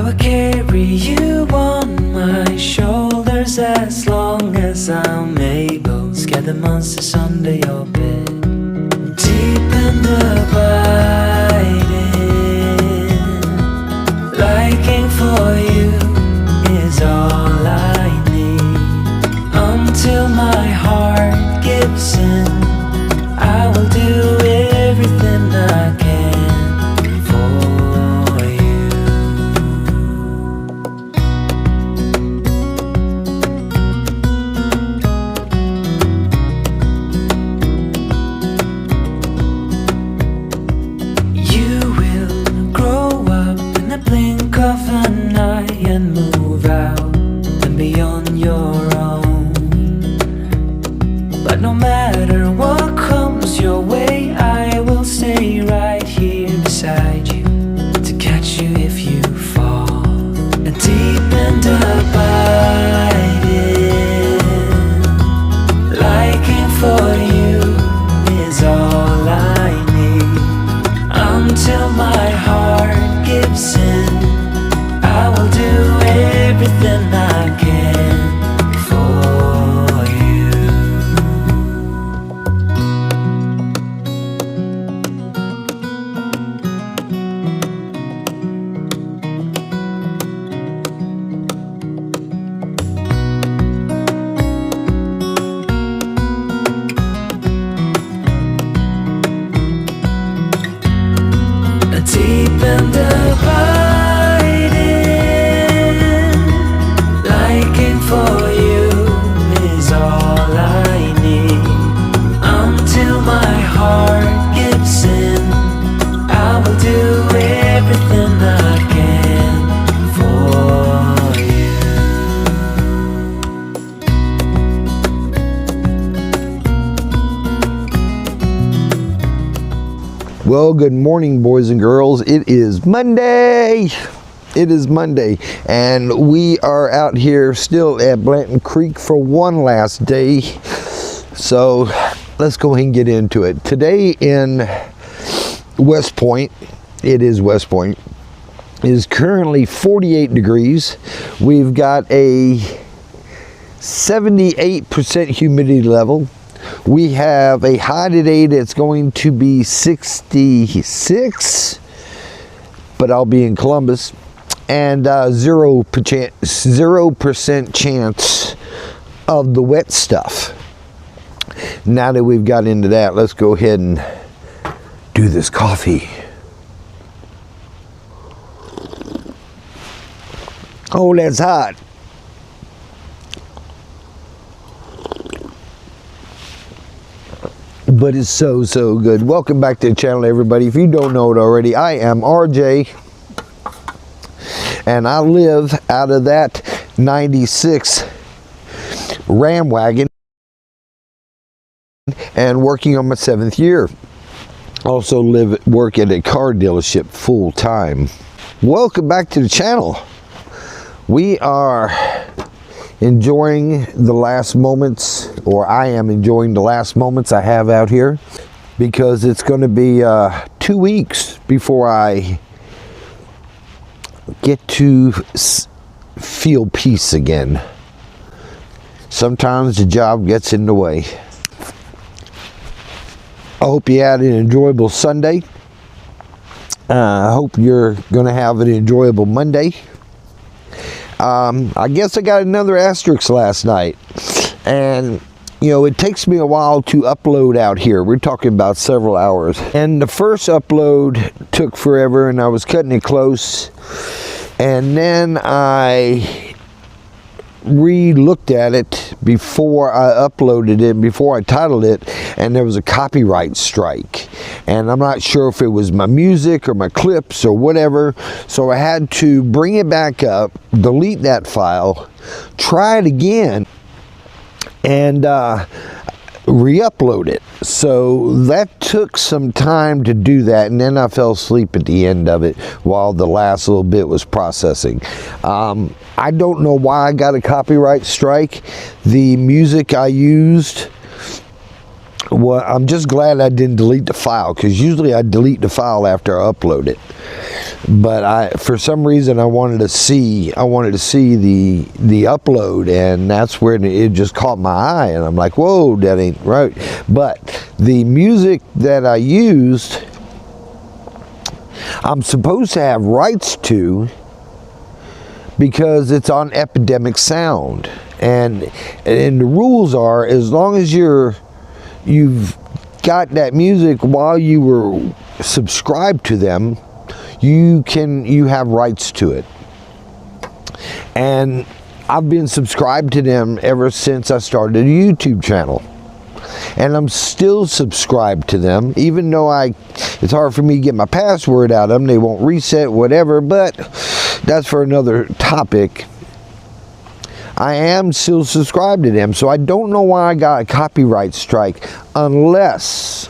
will carry you on my shoulders as long as I'm able. Scare the monsters under your bed. Deep and abiding, liking for you is all I need. Until my heart gives in, I will do everything I can for you. You will grow up in the blink of an eye and move out and beyond your own. But no matter what comes your way, I will stay right here beside you to catch you if you fall. And deep and abiding, liking for you is all I need. Until my heart gives in, I will do everything I can for you. Deep and abiding, liking for you is all I need. Until my heart gives in, I will do everything I can for you. Well, good morning, boys and girls. It is Monday. It is Monday, and we are out here still at Blanton Creek for one last day. So let's go ahead and get into it. Today in West Point, it is West Point, is currently 48 degrees. We've got a 78% humidity level. We have a high today that's going to be 66, but I'll be in Columbus, and 0% chance of the wet stuff. Now that we've got into that, let's go ahead and do this coffee. Oh, that's hot. But it's so good. Welcome back to the channel, everybody. If you don't know it already, I am RJ, and I live out of that 96 Ram wagon and working on my 7th year. Also work at a car dealership full time. Welcome back to the channel. We are enjoying the last moments, or I am enjoying the last moments I have out here, because it's going to be 2 weeks before I get to feel peace again. Sometimes the job gets in the way. I hope you had an enjoyable Sunday. I hope you're going to have an enjoyable Monday. I guess I got another asterisk last night, and you know, it takes me a while to upload out here. We're talking about several hours, and the first upload took forever, and I was cutting it close, and then I re-looked at it before I uploaded it, before I titled it, and there was a copyright strike, and I'm not sure if it was my music or my clips or whatever, so I had to bring it back up, delete that file, try it again, and re-upload it. So that took some time to do that, and then I fell asleep at the end of it while the last little bit was processing. I don't know why I got a copyright strike. The music I used Well, I'm just glad I didn't delete the file, because usually I delete the file after I upload it. But for some reason, I wanted to see the upload, and that's where it just caught my eye, and I'm like, whoa, that ain't right. But the music that I used, I'm supposed to have rights to, because it's on Epidemic Sound, and the rules are, as long as you've got that music while you were subscribed to them, you have rights to it. And I've been subscribed to them ever since I started a YouTube channel, and I'm still subscribed to them, even though it's hard for me to get my password out of them. They won't reset, whatever, but that's for another topic. I am still subscribed to them, so I don't know why I got a copyright strike, unless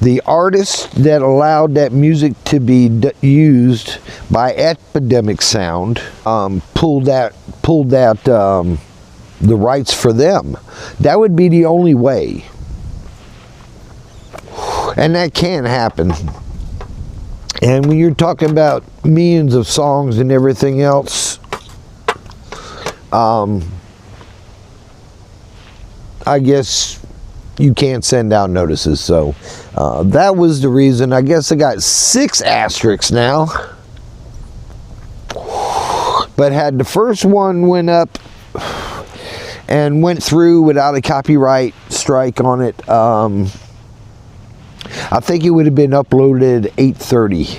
the artist that allowed that music to be used by Epidemic Sound pulled the rights for them. That would be the only way, and that can happen. And when you're talking about millions of songs and everything else, I guess you can't send out notices. So that was the reason. I guess I got 6 asterisks now. But had the first one went up and went through without a copyright strike on it, I think it would have been uploaded at 8:30,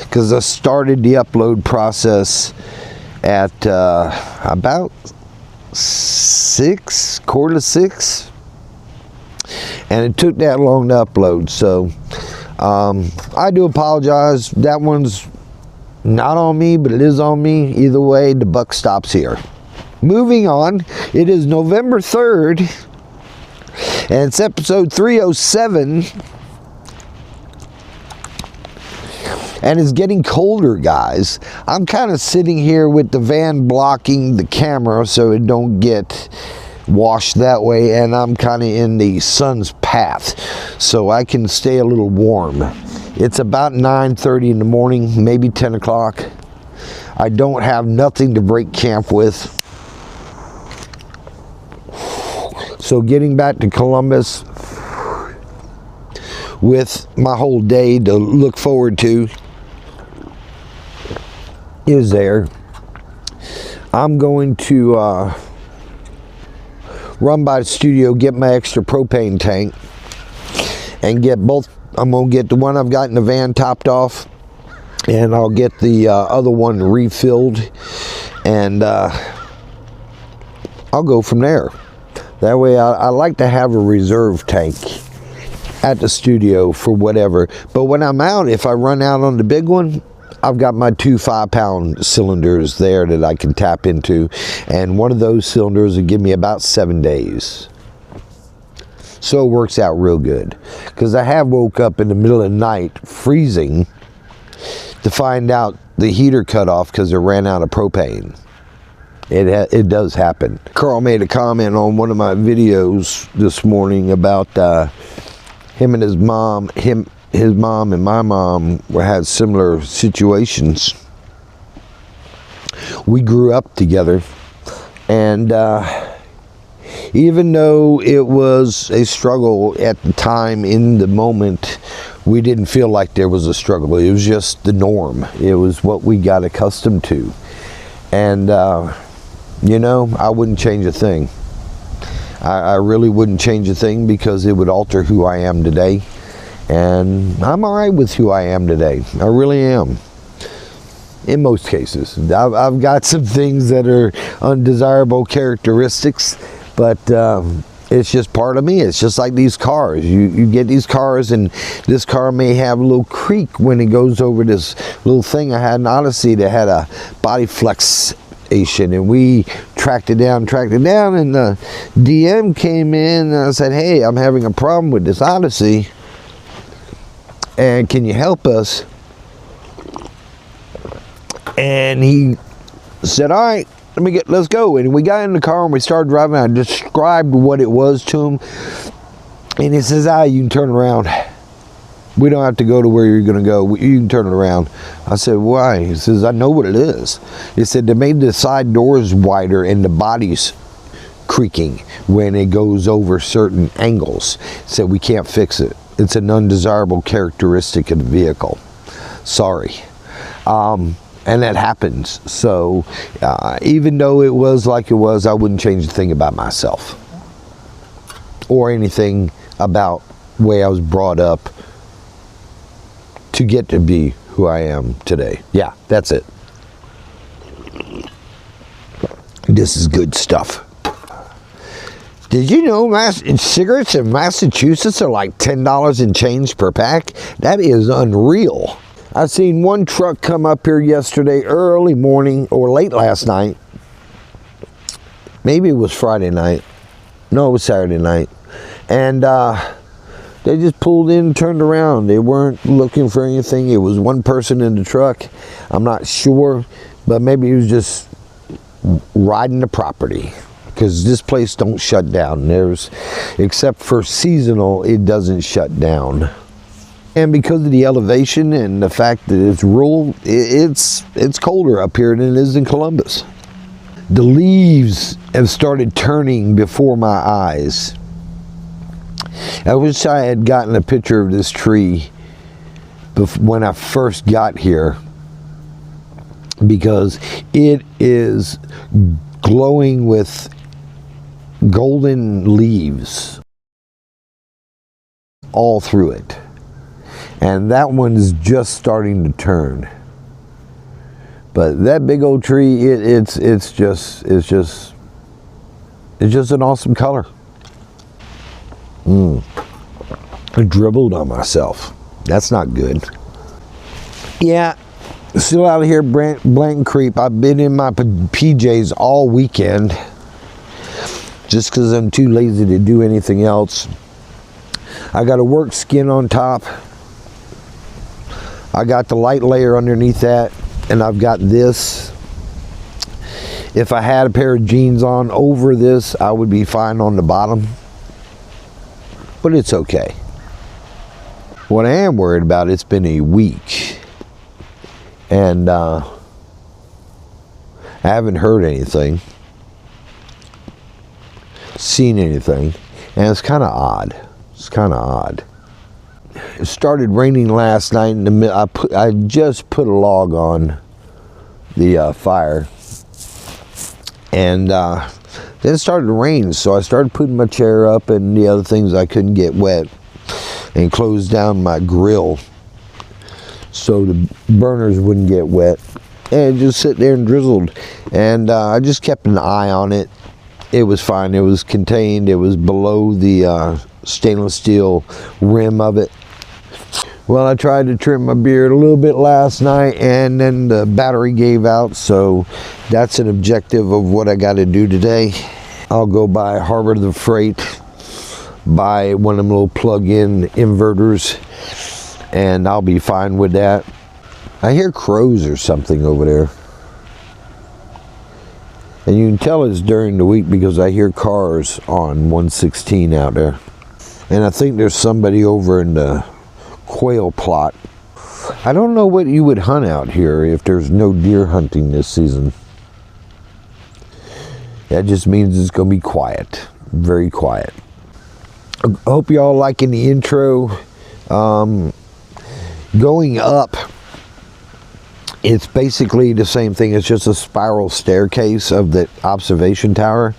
because I started the upload process at about 5:45, and it took that long to upload. So I do apologize. That one's not on me, but it is on me. Either way, the buck stops here. Moving on, it is November 3rd, and it's episode 307, and it's getting colder, guys. I'm kind of sitting here with the van blocking the camera so it don't get washed that way, and I'm kind of in the sun's path so I can stay a little warm. It's about 9:30 in the morning, maybe 10 o'clock. I don't have nothing to break camp with. So getting back to Columbus with my whole day to look forward to is there. I'm going to run by the studio, get my extra propane tank, and get both. I'm going to get the one I've got in the van topped off, and I'll get the other one refilled, and I'll go from there. That way I like to have a reserve tank at the studio for whatever. But when I'm out, if I run out on the big one, I've got my 2 5-pound cylinders there that I can tap into, and one of those cylinders will give me about 7 days. So it works out real good, because I have woke up in the middle of the night freezing to find out the heater cut off because it ran out of propane. It does happen. Carl made a comment on one of my videos this morning about him and his mom. His mom and my mom had similar situations. We grew up together, and even though it was a struggle at the time, in the moment, we didn't feel like there was a struggle. It was just the norm. It was what we got accustomed to. And you know, I wouldn't change a thing. I really wouldn't change a thing, because it would alter who I am today. And I'm all right with who I am today. I really am. In most cases. I've got some things that are undesirable characteristics, but it's just part of me. It's just like these cars. You get these cars, and this car may have a little creak when it goes over this little thing. I had an Odyssey that had a body flex, and we tracked it down, and the DM came in, and I said, hey, I'm having a problem with this Odyssey, and can you help us? And he said, all right, let's go. And we got in the car and we started driving. I described what it was to him. And he says, you can turn around. We don't have to go to where you're going to go. You can turn it around. I said, why? He says, I know what it is. He said, they made the side doors wider and the body's creaking when it goes over certain angles. He said, we can't fix it. It's an undesirable characteristic of the vehicle. Sorry. And that happens. So even though it was like it was, I wouldn't change a thing about myself or anything about the way I was brought up to get to be who I am today. Yeah, that's it. This is good stuff. Did you know cigarettes in Massachusetts are like $10 and change per pack? That is unreal. I seen one truck come up here yesterday early morning or late last night. Maybe it was Friday night. No, it was Saturday night. And they just pulled in and turned around. They weren't looking for anything. It was one person in the truck. I'm not sure, but maybe he was just riding the property. Because this place don't shut down. Except for seasonal, it doesn't shut down. And because of the elevation and the fact that it's rural, it's colder up here than it is in Columbus. The leaves have started turning before my eyes. I wish I had gotten a picture of this tree when I first got here, because it is glowing with golden leaves all through it, and that one's just starting to turn. But that big old tree, it's just an awesome color. I dribbled on myself. That's not good. Yeah, still out here Blanton Creek. I've been in my PJs all weekend just because I'm too lazy to do anything else. I got a work skin on top. I got the light layer underneath that, and I've got this. If I had a pair of jeans on over this, I would be fine on the bottom. But it's okay. What I am worried about, it's been a week. And I haven't heard anything. Seen anything. And it's kind of odd. It's kind of odd. It started raining last night. I just put a log on the fire. And then it started to rain, so I started putting my chair up and the other things I couldn't get wet, and closed down my grill so the burners wouldn't get wet. And it just sit there and drizzled. And I just kept an eye on it. It was fine. It was contained. It was below the stainless steel rim of it. Well, I tried to trim my beard a little bit last night, and then the battery gave out, so that's an objective of what I got to do today. I'll go by Harbor the Freight, buy one of them little plug-in inverters, and I'll be fine with that. I hear crows or something over there. And you can tell it's during the week because I hear cars on 116 out there. And I think there's somebody over in the quail plot. I don't know what you would hunt out here if there's no deer hunting this season. That just means it's going to be quiet. Very quiet. I hope y'all liking the intro. Going up, it's basically the same thing. It's just a spiral staircase of the observation tower.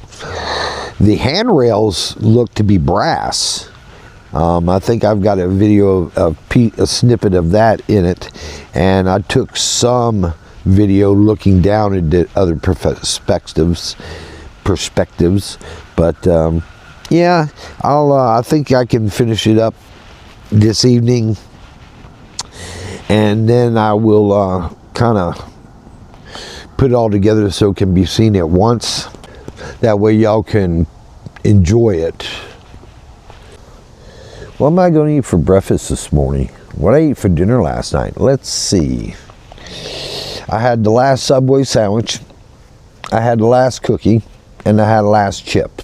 The handrails look to be brass. I think I've got a video of a snippet of that in it, and I took some video looking down at the other perspectives. But yeah, I think I can finish it up this evening, and then I will kind of put it all together so it can be seen at once. That way y'all can enjoy it. What am I going to eat for breakfast this morning? What I ate for dinner last night? Let's see. I had the last Subway sandwich. I had the last cookie, and I had the last chip.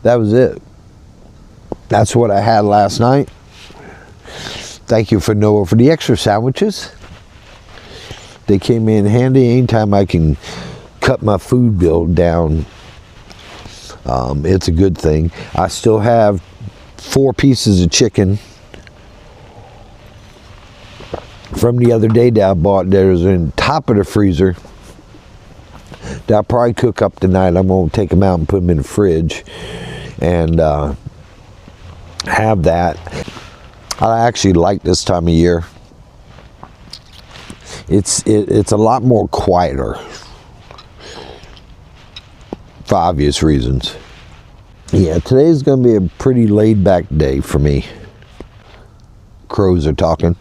That was it. That's what I had last night. Thank you for Noah for the extra sandwiches. They came in handy. Anytime I can cut my food bill down, it's a good thing. I still have 4 pieces of chicken from the other day that I bought. There's in top of the freezer that I'll probably cook up tonight. I'm going to take them out and put them in the fridge and have that. I actually like this time of year. It's a lot more quieter for obvious reasons. Yeah, today's going to be a pretty laid back day for me. Crows are talking.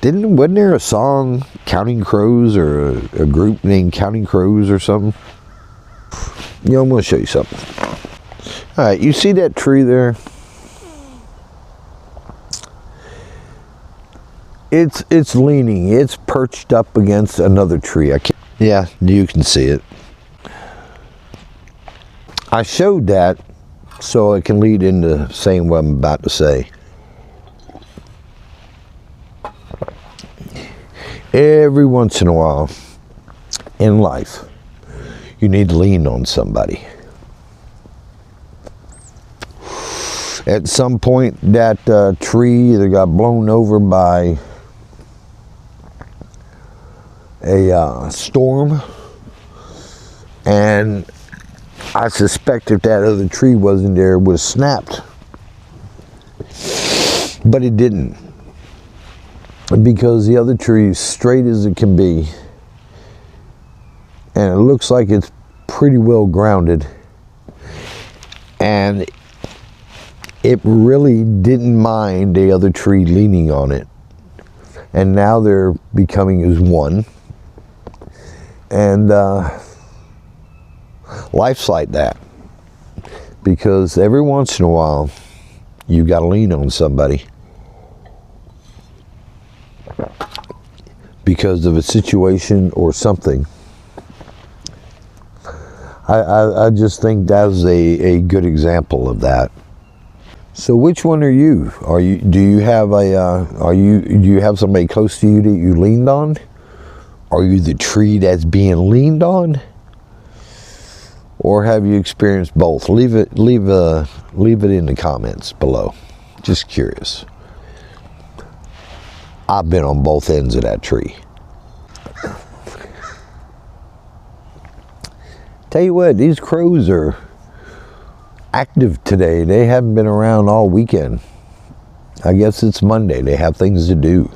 Wasn't there a song, Counting Crows, or a group named Counting Crows or something? You know, I'm going to show you something. All right, you see that tree there? It's leaning. It's perched up against another tree. Yeah, you can see it. I showed that so it can lead into saying what I'm about to say. Every once in a while in life, you need to lean on somebody. At some point, that tree either got blown over by a storm, and I suspect if that other tree wasn't there, it would have snapped. But it didn't, because the other tree is straight as it can be, and it looks like it's pretty well grounded, and it really didn't mind the other tree leaning on it. And now they're becoming as one. And life's like that, because every once in a while you got to lean on somebody because of a situation or something. I just think that's a good example of that. So which one are you? Do you have somebody close to you that you leaned on? Are you the tree that's being leaned on? Or have you experienced both? Leave it in the comments below. Just curious. I've been on both ends of that tree. Tell you what, these crows are active today. They haven't been around all weekend. I guess it's Monday. They have things to do.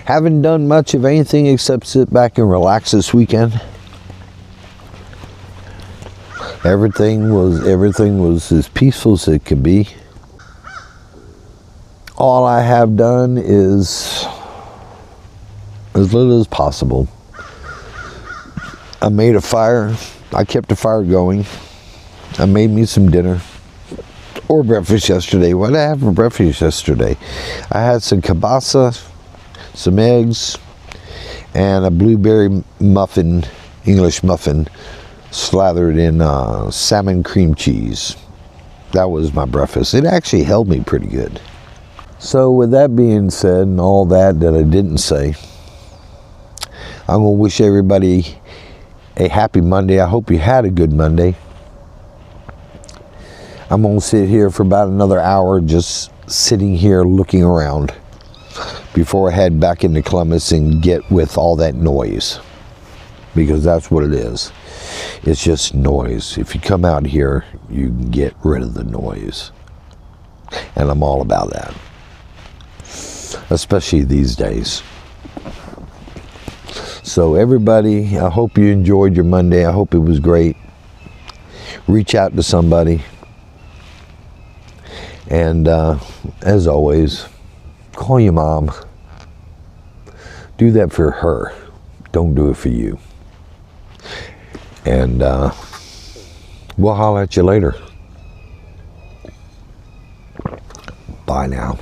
Haven't done much of anything except sit back and relax this weekend. Everything was as peaceful as it could be. All I have done is as little as possible. I made a fire. I kept the fire going. I made me some dinner or breakfast yesterday. What did I have for breakfast yesterday? I had some kielbasa, some eggs, and a blueberry muffin, English muffin, slathered in salmon cream cheese. That was my breakfast. It actually held me pretty good. So with that being said, and all that I didn't say, I'm going to wish everybody a happy Monday. I hope you had a good Monday. I'm going to sit here for about another hour, just sitting here looking around before I head back into Columbus and get with all that noise, because that's what it is. It's just noise. If you come out here, you can get rid of the noise, and I'm all about that, especially these days. So everybody, I hope you enjoyed your Monday. I hope it was great. Reach out to somebody. And as always, call your mom. Do that for her. Don't do it for you. And we'll holler at you later. Bye now.